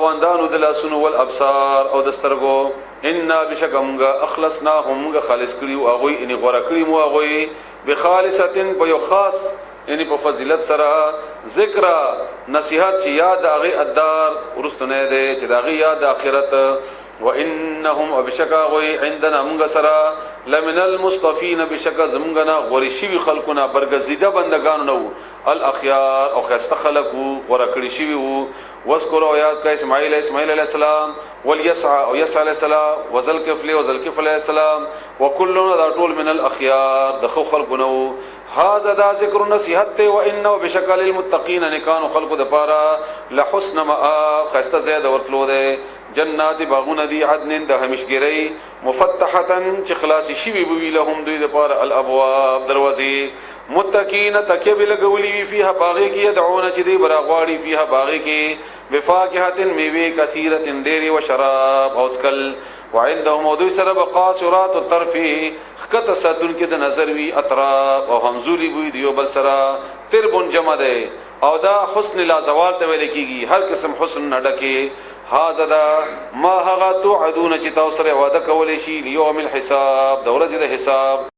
خواندانو د لاسونو والابصار او د سترګو ان بشکمغه اخلصناهم خالص کړیو هغه ان غوړه کړی مو هغه بخالصتن په یو خاص یعنی په فضیلت سره ذکر نصیحت چې یاد هغه ادار ورستنه ده چې دغه یاد اخرت وانهم وبشکا غوی عندنا موږ سره لمن المصطفین بشکا زمغنا غورشی خلقنا برگزیده بندگان نو الاخيار او خستخلقو ورکړی شی وو واذكروا یاد کا اسماعیل علیہ السلام واليسع او يسع علیہ السلام وذلکفل علیہ السلام وكلنا ذا طول من الاخيار دخو خلقنا هذا دا ذکر نصیحت و انه بشکل المتقین نکانو خلق د پارا لحسن مآب خسته زید ورتلو ده جنات باغون دی عدن د همیشګری مفتحه چې خلاص شي وی لهم دوی د پارا الابواب دروازې متقین تکب لګولی فيها باغی کی يدعون چې دی براغواړي فيها باغی کی بفاکهه میوه کثیره ډېری و شراب او اسکل وعندهم دوی سره بقاصرات الطرف خکته ساتون کې د نظر وی اطراف او همزولی بوی دیو بل سره تربون جمع ده او دا حسن لا زوال ته ویل کیږي هر قسم حسن نډکه هاذا دا ما هغه توعدون چې تاسو سره وعده کولې شي لیوم الحساب د ورځې د حساب